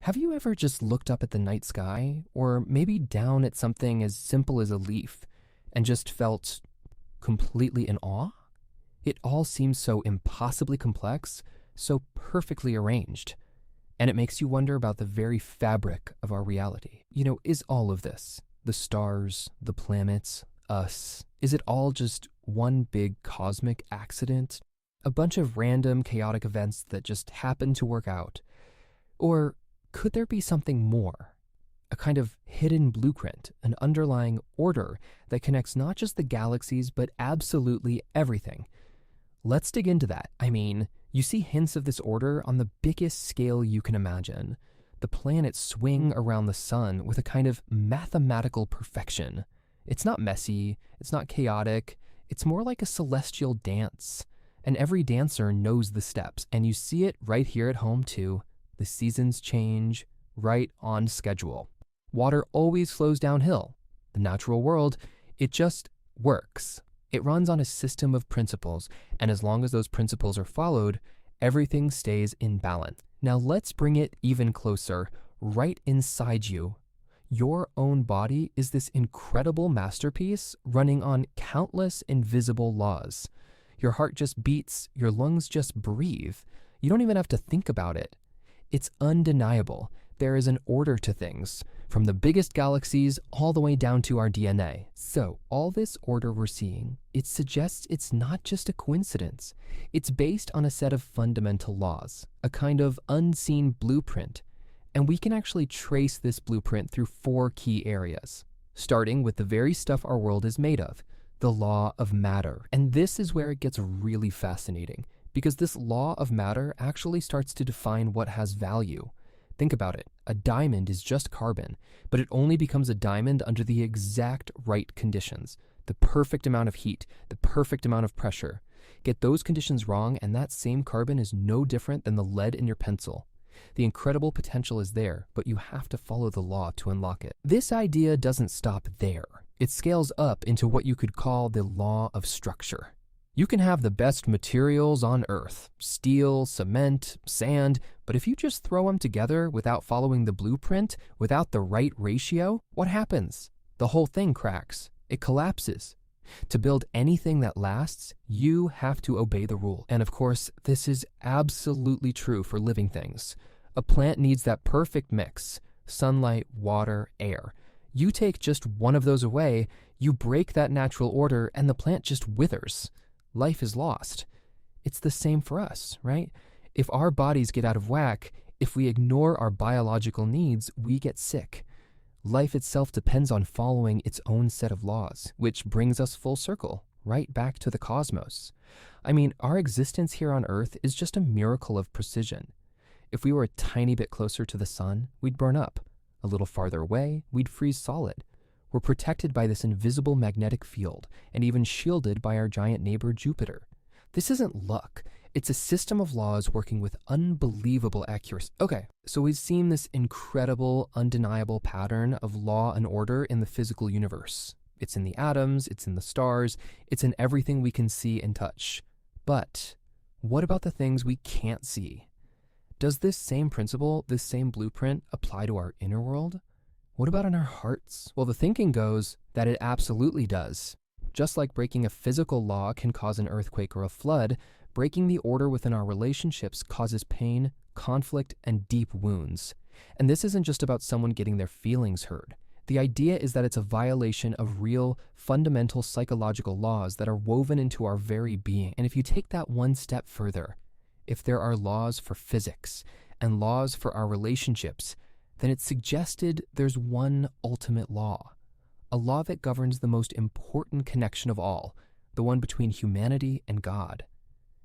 Have you ever just looked up at the night sky, or maybe down at something as simple as a leaf, and just felt completely in awe? It all seems so impossibly complex, so perfectly arranged. And it makes you wonder about the very fabric of our reality. Is all of this, the stars, the planets, us, is it all just one big cosmic accident? A bunch of random, chaotic events that just happen to work out? Or could there be something more? A kind of hidden blueprint, an underlying order that connects not just the galaxies, but absolutely everything. Let's dig into that. You see hints of this order on the biggest scale you can imagine. The planets swing around the sun with a kind of mathematical perfection. It's not messy, it's not chaotic, it's more like a celestial dance. And every dancer knows the steps, and you see it right here at home too. The seasons change, right on schedule. Water always flows downhill. The natural world, it just works. It runs on a system of principles, and as long as those principles are followed, everything stays in balance. Now let's bring it even closer, right inside you. Your own body is this incredible masterpiece running on countless invisible laws. Your heart just beats, your lungs just breathe. You don't even have to think about it. It's undeniable. There is an order to things, from the biggest galaxies all the way down to our DNA. So, all this order we're seeing, it suggests it's not just a coincidence. It's based on a set of fundamental laws, a kind of unseen blueprint. And we can actually trace this blueprint through 4 key areas, starting with the very stuff our world is made of, the law of matter. And this is where it gets really fascinating, because this law of matter actually starts to define what has value. Think about it. A diamond is just carbon, but it only becomes a diamond under the exact right conditions. The perfect amount of heat, the perfect amount of pressure. Get those conditions wrong, and that same carbon is no different than the lead in your pencil. The incredible potential is there, but you have to follow the law to unlock it. This idea doesn't stop there. It scales up into what you could call the law of structure. You can have the best materials on Earth, steel, cement, sand, but if you just throw them together without following the blueprint, without the right ratio, what happens? The whole thing cracks. It collapses. To build anything that lasts, you have to obey the rule. And of course, this is absolutely true for living things. A plant needs that perfect mix: sunlight, water, air. You take just one of those away, you break that natural order, and the plant just withers. Life is lost. It's the same for us, right? If our bodies get out of whack, if we ignore our biological needs, we get sick. Life itself depends on following its own set of laws, which brings us full circle, right back to the cosmos. Our existence here on Earth is just a miracle of precision. If we were a tiny bit closer to the sun, we'd burn up. A little farther away, we'd freeze solid. We're protected by this invisible magnetic field, and even shielded by our giant neighbor Jupiter. This isn't luck. It's a system of laws working with unbelievable accuracy. Okay, so we've seen this incredible, undeniable pattern of law and order in the physical universe. It's in the atoms, it's in the stars, it's in everything we can see and touch. But what about the things we can't see? Does this same principle, this same blueprint, apply to our inner world? What about in our hearts? Well, the thinking goes that it absolutely does. Just like breaking a physical law can cause an earthquake or a flood, breaking the order within our relationships causes pain, conflict, and deep wounds. And this isn't just about someone getting their feelings hurt. The idea is that it's a violation of real, fundamental psychological laws that are woven into our very being. And if you take that one step further, if there are laws for physics and laws for our relationships, then it's suggested there's one ultimate law, a law that governs the most important connection of all, the one between humanity and God.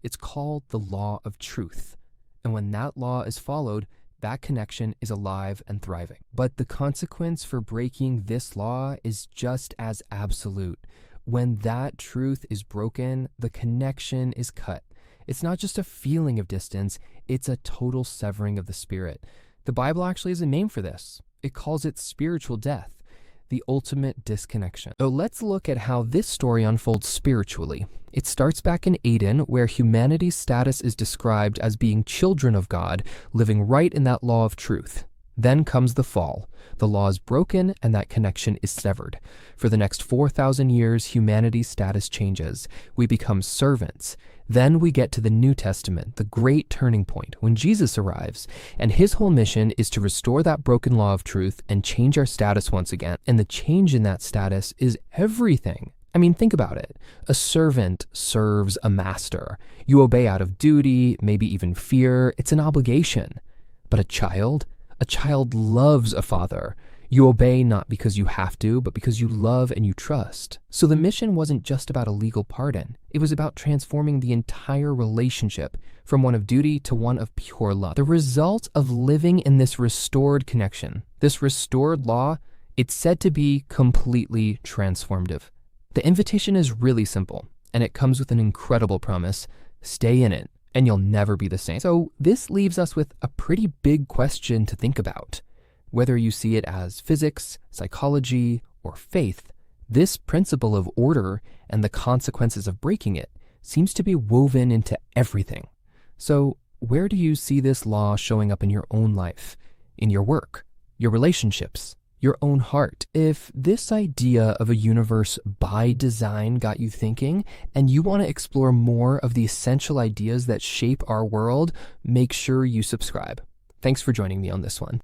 It's called the law of truth, and when that law is followed, that connection is alive and thriving. But the consequence for breaking this law is just as absolute. When that truth is broken, the connection is cut. It's not just a feeling of distance, it's a total severing of the spirit. The Bible actually has a name for this. It calls it spiritual death, the ultimate disconnection. So let's look at how this story unfolds spiritually. It starts back in Eden, where humanity's status is described as being children of God, living right in that law of truth. Then comes the fall. The law is broken and that connection is severed. For the next 4,000 years, humanity's status changes. We become servants. Then we get to the New Testament, the great turning point, when Jesus arrives, and his whole mission is to restore that broken law of truth and change our status once again. And the change in that status is everything. I mean, think about it. A servant serves a master. You obey out of duty, maybe even fear. It's an obligation. But a child loves a father. You obey not because you have to, but because you love and you trust. So the mission wasn't just about a legal pardon. It was about transforming the entire relationship from one of duty to one of pure love. The result of living in this restored connection, this restored law, it's said to be completely transformative. The invitation is really simple, and it comes with an incredible promise. Stay in it, and you'll never be the same. So this leaves us with a pretty big question to think about. Whether you see it as physics, psychology, or faith, this principle of order and the consequences of breaking it seems to be woven into everything. So where do you see this law showing up in your own life, in your work, your relationships, your own heart? If this idea of a universe by design got you thinking, and you want to explore more of the essential ideas that shape our world, make sure you subscribe. Thanks for joining me on this one.